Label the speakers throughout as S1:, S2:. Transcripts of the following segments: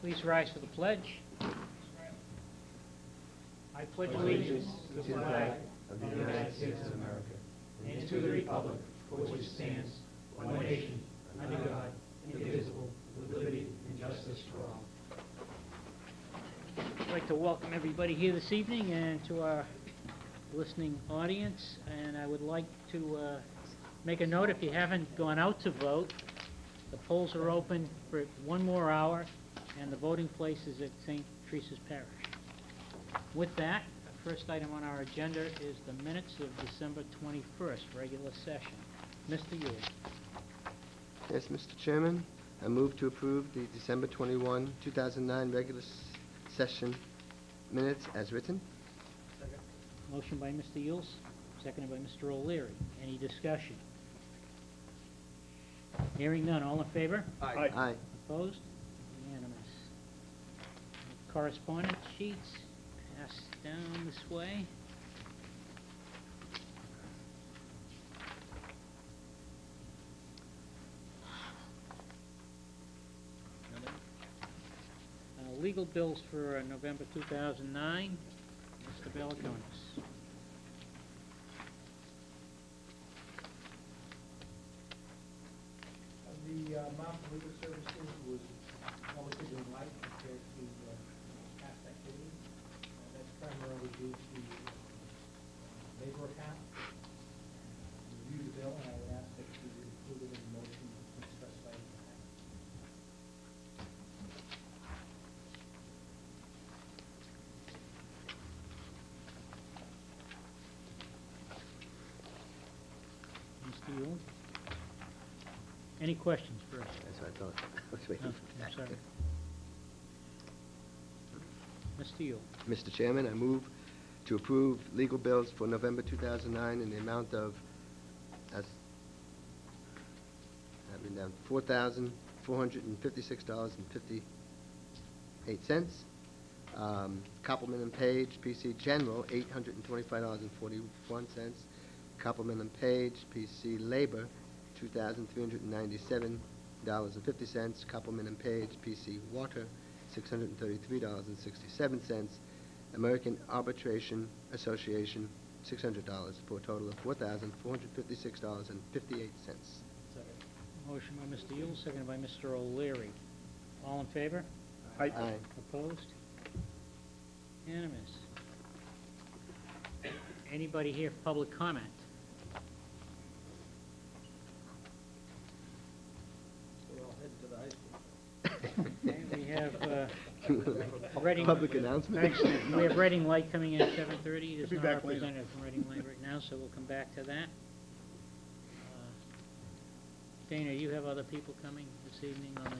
S1: Please rise for the pledge. I pledge allegiance to the flag of the United States of America and to the republic for which it stands, one nation, under God, indivisible, with liberty and justice for all. I'd like to welcome everybody here this evening and to our listening audience, and I would like to make a note, if you haven't gone out to vote, the polls are open for 1 more hour, and the voting place is at St. Teresa's Parish. With that, the first item on our agenda is the minutes of December 21st, regular session. Mr. Yule.
S2: Yes, Mr. Chairman, I move to approve the December 21, 2009 regular session minutes as written.
S1: Second. Motion by Mr. Yule, seconded by Mr. O'Leary. Any discussion? Hearing none. All in favor?
S2: Aye. Aye.
S1: Opposed? Unanimous. Correspondence sheets passed down this way. Legal bills for November 2009. Mr. Balakonis.
S3: The amount of legal services was relatively light compared to past activities. That's primarily due to labor account. Review the bill, and I would ask that you include it in the motion to specify the account.
S1: Mr. Yule? Any questions first?
S2: That's what I thought. I was waiting for
S1: I'm
S2: that.
S1: sorry. Mr. Yule?
S2: Mr. Chairman, I move to approve legal bills for November 2009 in the amount of, as I've written down, $4,456.58. Copeland and Page, PC General, $825.41. Copeland and Page, PC Labor, $2,397.50. Copeland and Page, PC Water, $633.67. American Arbitration Association, $600, for a total of $4,456.58.
S1: Motion by Mr. Yule, seconded by Mr. O'Leary. All in favor?
S2: Aye.
S1: Opposed? Unanimous. Anybody here for public comment?
S3: We're all headed to the high school.
S1: Okay, we have Reading.
S2: Public announcement.
S1: We have Reading Light coming in at 7:30. There's
S3: Be
S1: no
S3: back later.
S1: representative from Reading Light right now, so we'll come back to that. Dana, you have other people coming this evening on the...
S4: I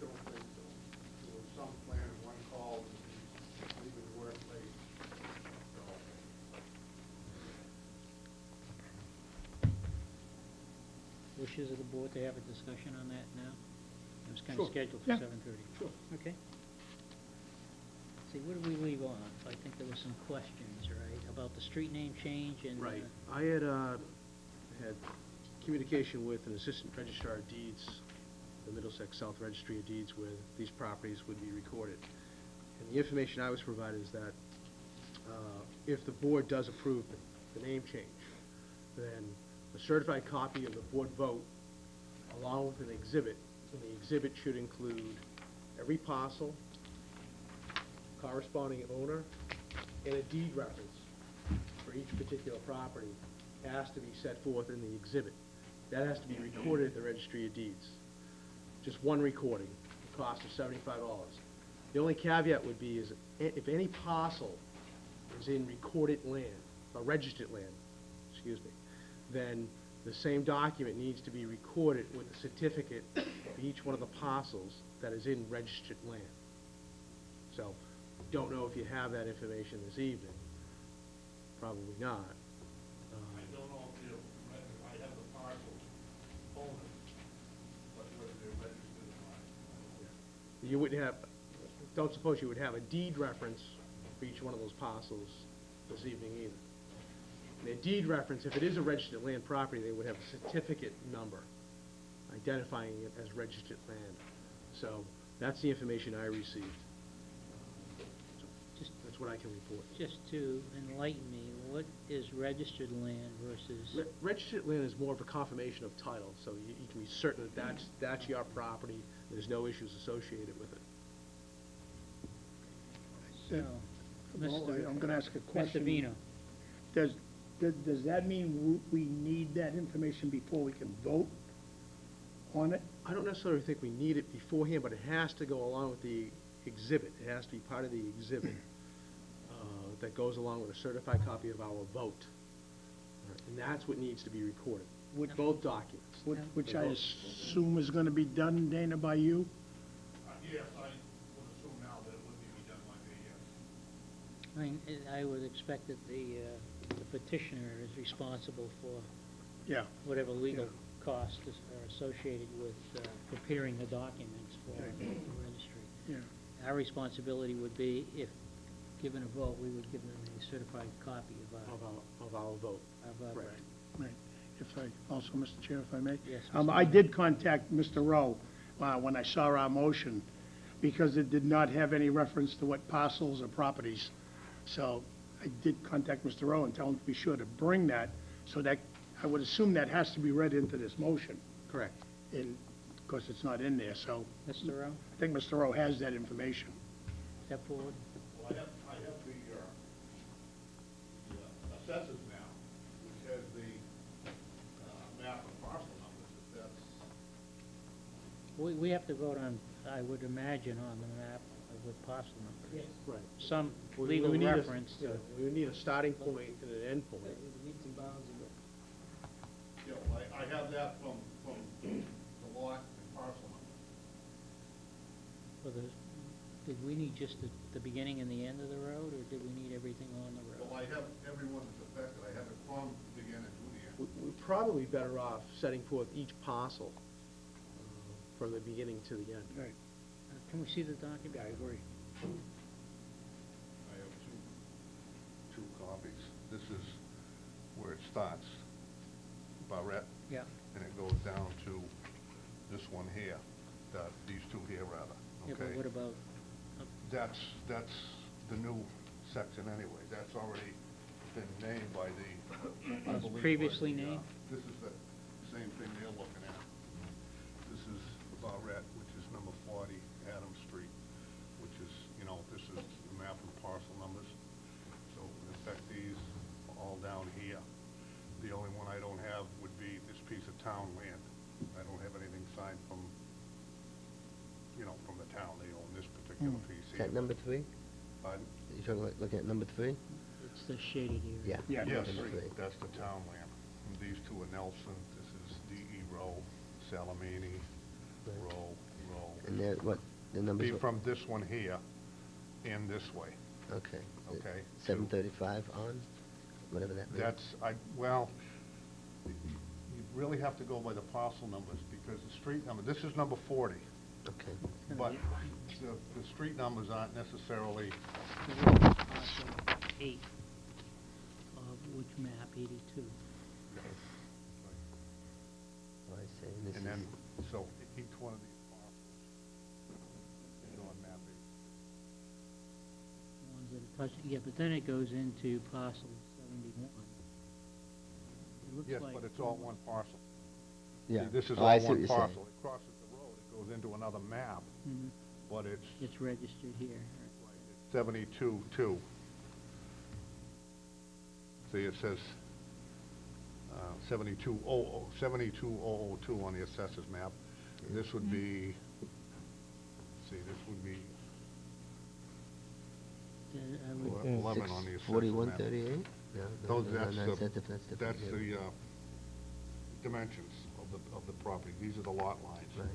S4: don't think so. There was some plan, one called, and leaving work late.
S1: Wishes of the board to have a discussion on that now? It was kind of
S3: Sure.
S1: scheduled for
S3: Yeah.
S1: 7:30.
S3: Sure.
S1: Okay. See, where did we leave off? I think there were some questions, right, about the street name change and...
S5: Right. I had had communication with an assistant registrar of deeds, the Middlesex South Registry of Deeds, where these properties would be recorded. And the information I was provided is that if the board does approve the name change, then a certified copy of the board vote, along with an exhibit, and the exhibit should include every parcel, corresponding owner, and a deed reference for each particular property has to be set forth in the exhibit. That has to be recorded at the Registry of Deeds. Just one recording, the cost of $75. The only caveat would be is if any parcel is in recorded land, or registered land, excuse me, then the same document needs to be recorded with a certificate of each one of the parcels that is in registered land. So, don't know if you have that information this evening. Probably not.
S4: I don't know if I have the parcels owned, but whether they're registered or not.
S5: You wouldn't have, don't suppose you would have a deed reference for each one of those parcels this evening either. And a deed reference, if it is a registered land property, they would have a certificate number identifying it as registered land. So That's the information I received. So,
S1: Just-
S5: that's what I can report.
S1: Just to enlighten me, what is registered land versus,
S5: Registered land is more of a confirmation of title, so you can be certain that that's your property, there's no issues associated with it.
S1: so,
S6: Well,
S1: Mr.
S6: I'm gonna ask a question.
S1: Mr. Vino?
S6: Does that mean we need that information before we can vote on it?
S5: I don't necessarily think we need it beforehand, but it has to go along with the exhibit. It has to be part of the exhibit that goes along with a certified copy of our vote. And that's what needs to be recorded,
S6: Would-
S5: both documents.
S6: Which I assume is gonna be done, Dana, by you?
S4: Yes, I would assume now that it would be done like a, yes.
S1: I mean, I would expect that the petitioner is responsible for
S6: Yeah.
S1: whatever legal costs are associated with preparing the documents for the registry.
S6: Yeah.
S1: Our responsibility would be, if given a vote, we would give them a certified copy
S5: Of our vote.
S1: of our.
S5: Correct.
S6: Right. If I, also, Mr. Chair, if I may?
S1: Yes,
S6: I did contact Mr. Rowe when I saw our motion, because it did not have any reference to what parcels or properties. So I did contact Mr. Rowe and tell him to be sure to bring that, so that, I would assume that has to be read into this motion,
S5: Correct.
S6: and, of course, it's not in there, so
S1: Mr. Rowe,
S6: I think Mr. Rowe has that information.
S1: step forward.
S4: Well, I have the assessors now, which has the map and parcel numbers, if that's.
S1: We have to vote on, I would imagine, on the map with parcel numbers.
S3: Yes.
S5: Right.
S1: Some
S5: We
S1: legal
S5: need a-
S1: reference
S5: yeah,
S1: to,
S5: we need a starting point and an end point.
S3: Meets and bounds of it.
S4: You know, I have that from the lot and parcel number.
S1: for the, did we need just the beginning and the end of the road, or did we need everything on the road?
S4: Well, I have everyone that's affected, I have it from the beginning to the end.
S5: We're probably better off setting forth each parcel from the beginning to the end.
S6: Right.
S1: Can we see the document?
S6: I agree.
S4: I have two copies. This is where it starts, Barrett,
S1: Yeah.
S4: and it goes down to this one here, these two here rather,
S1: Yeah, but
S4: okay?
S1: what about,
S4: That's the new section anyway. That's already been named by I
S1: Was
S4: believe by
S1: previously
S4: the,
S1: named?
S4: This is the same thing they're looking at. This is Barrett, which is number 40 Adams Street, which is, this is the map and parcel numbers. So in effect, these all down here. The only one I don't have would be this piece of town land. I don't have anything signed from, from the town. They own this particular piece
S2: Is
S4: here.
S2: that number 3?
S4: Pardon?
S2: You're talking about looking at number 3?
S1: it's the shaded area?
S2: Yeah.
S6: Yeah.
S4: Yes,
S2: number 3.
S4: that's the town land. And these two are Nelson, this is D.E. Rowe, Salamini, Rowe.
S2: And they're, what, the numbers?
S4: Be
S2: what-
S4: from this one here and this way,
S2: Okay.
S4: okay?
S2: 735 on, whatever that means.
S4: Well, you really have to go by the parcel numbers, because the street number, this is number 40,
S2: Okay.
S4: but the street numbers aren't necessarily,
S1: Parcel 8 of which map, 82?
S2: Oh, I see. And this
S4: and
S2: is-
S4: then, so each one of these parcels is on map 8.
S1: The ones that are touching, yeah, but then it goes into parcel 71. It looks
S4: Yes,
S1: like
S4: but it's all one parcel.
S2: Yeah.
S4: See, this is
S2: Oh, I
S4: all
S2: see what
S4: one
S2: you're saying.
S4: parcel. It crosses the road, it goes into another map,
S1: Mhm.
S4: but it's
S1: It's registered here.
S4: 72-2. See, it says 72002 on the assessor's map. This would be, this would be
S1: I would-
S4: 11 on the assessor's map.
S2: 4138? No,
S4: Those,
S2: no,
S4: that's
S2: no,
S4: the,
S2: that's different.
S4: that's
S2: yeah.
S4: the dimensions of the property. These are the lot lines.
S2: Right.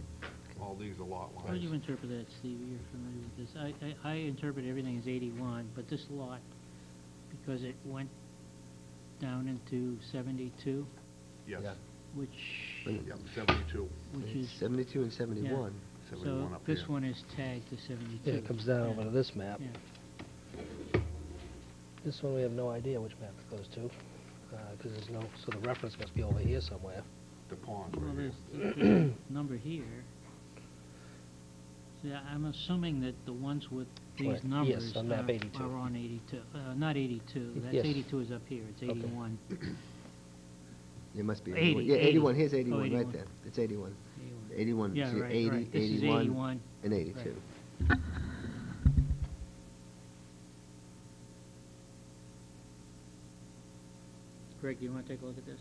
S4: All these are lot
S1: How do you
S4: lines.
S1: interpret that, Steve? You're familiar with this. I interpret everything as 81, but this lot, because it went down into 72,
S4: Yes,
S2: Yeah.
S1: which,
S4: yep, 72.
S1: which is,
S2: 72 and 71.
S4: 71
S1: so
S4: up
S1: this
S4: here.
S1: one is tagged to 72.
S7: Yeah, it comes down
S1: Yeah.
S7: over to this map.
S1: Yeah.
S7: This one, we have no idea which map it goes to, because there's no, so the reference must be over here somewhere.
S4: The pond
S1: Well,
S4: right here.
S1: there's a number here, Yeah, I'm assuming that the ones with these
S7: Correct. Yes,
S1: numbers
S7: on map 82.
S1: are on 82, not 82, that's
S7: Yes.
S1: 82 is up here, it's
S7: Okay.
S1: 81.
S2: It must be
S1: 80,
S2: 81. Yeah, 81, here's 81 right
S1: 81.
S2: there. It's 81.
S1: 81.
S2: 81,
S1: Yeah,
S2: see,
S1: right,
S2: 80,
S1: right. This is
S2: 81,
S1: 81.
S2: and 82.
S1: Greg, you want to take a look at this?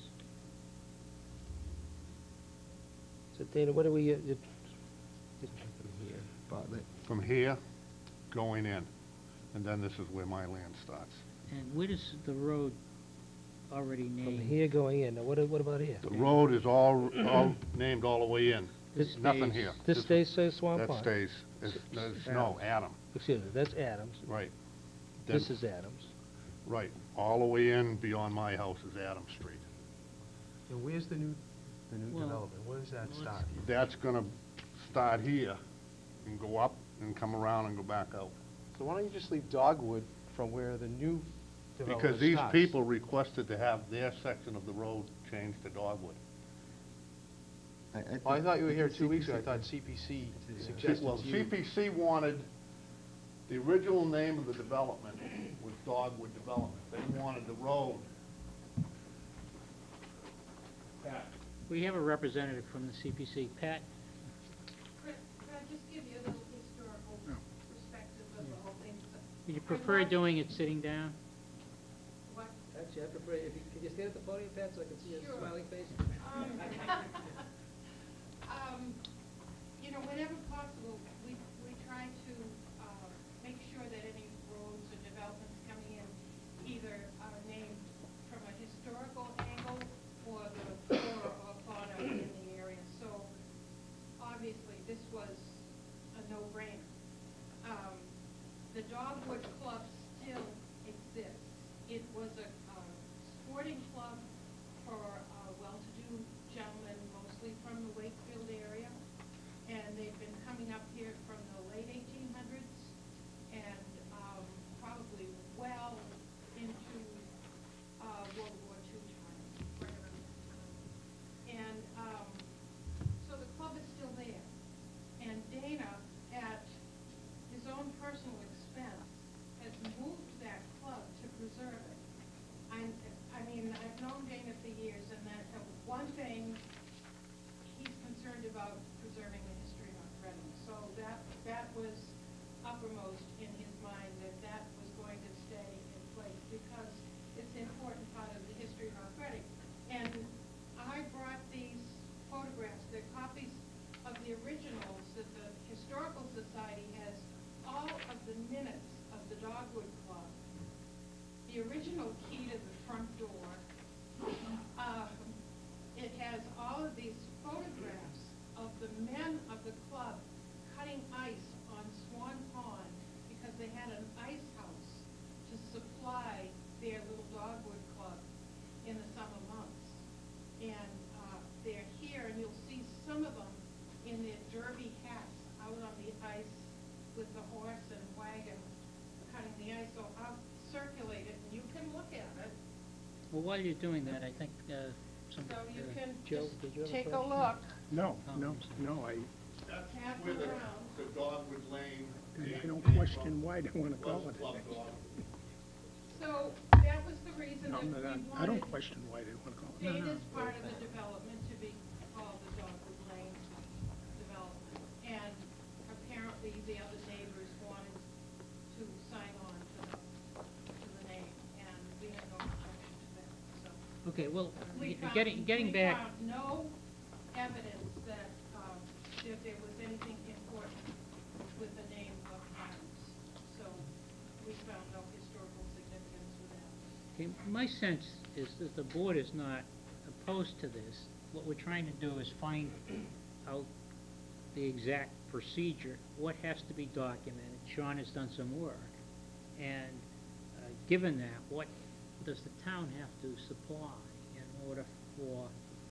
S7: So Dana, what do we,
S2: Bartlett.
S4: From here, going in, and then this is where my land starts.
S1: And where does the road already
S7: from
S1: named?
S7: here going in, now what about here?
S4: The road is all named all the way in.
S1: This
S4: Nothing
S1: stays-
S4: here.
S7: This stays, says Swan
S4: That
S7: Pond?
S4: stays, no, Adam,
S7: Excuse me, that's Adams.
S4: right. Then-
S7: This is Adams.
S4: Right, all the way in beyond my house is Adam Street.
S5: And where's the new
S1: Well,
S5: development? Where does that
S1: let's-
S5: start?
S4: That's gonna start here and go up and come around and go back out.
S5: So why don't you just leave Dogwood from where the new development
S4: Because these
S5: starts?
S4: people requested to have their section of the road changed to Dogwood.
S5: Oh, I thought you were here 2 weeks ago. I thought CPC suggested
S4: Well,
S5: to you.
S4: CPC wanted, the original name of the development was Dogwood Development. They wanted the road. Pat,
S1: We have a representative from the CPC. Pat?
S8: Could I just give you a little historical perspective of the whole thing?
S1: Would you prefer doing it sitting down?
S8: What?
S7: Actually, I prefer, if you, could you stand at the podium, Pat, so I can see your
S8: Sure.
S7: smiling face?
S8: You know, whenever possible, we try to make sure that any roads or developments coming in either are named from a historical angle or the flora or fauna in the area. So obviously, this was a no-brainer. The Dogwood Club still exists. It was a sporting club for well-to-do gentlemen, mostly from the Wakefield area. And they've been coming up here from the late 1800s and probably well into World War II time, right around that time. And so the club is still there. And Dana, at his own personal expense, has moved that club to preserve it. I mean, I've known Dana for years, and that one thing he's concerned about preserving the history of North Reading. So that was uppermost in his mind, that was going to stay in place because it's an important part of the history of North Reading. And I brought these photographs. They're copies of the originals that the Historical Society has, all of the minutes of the Dogwood Club, the original key to the front door. It has all of these photographs of the men of the club cutting ice on Swan Pond because they had an ice house to supply their little Dogwood Club in the summer months. And they're here, and you'll see some of them in their derby hats out on the ice with the horse and wagon cutting the ice. So I'll circulate it, and you can look at it.
S1: Well, while you're doing that, I think
S8: So you can
S1: Joe,
S8: just
S1: did you have a
S8: take a
S1: question?
S8: look,
S6: No,
S1: Oh,
S6: no,
S1: I'm sorry.
S6: no,
S4: That's
S8: Pass
S4: where
S8: it around.
S4: the Dogwood Lane.
S6: I
S4: name
S6: don't
S4: came
S6: question
S4: from.
S6: why they want to call
S4: Was
S6: it.
S4: Club Dogwood.
S8: so that was the reason
S6: No,
S8: that
S6: no,
S8: we
S6: I don't
S8: wanted
S6: question why they want to call it.
S8: Dana's part of the development to be called the Dogwood Lane development. And apparently the other neighbors wanted to sign on to the name, and we had no objection to that, so.
S1: Okay, well,
S8: We found-
S1: getting
S8: we
S1: back,
S8: found no evidence that there was anything important with the name of Adams. So we found no historical significance with that.
S1: okay, my sense is that the board is not opposed to this. What we're trying to do is find out the exact procedure, what has to be documented. Sean has done some work. And given that, what does the town have to supply in order for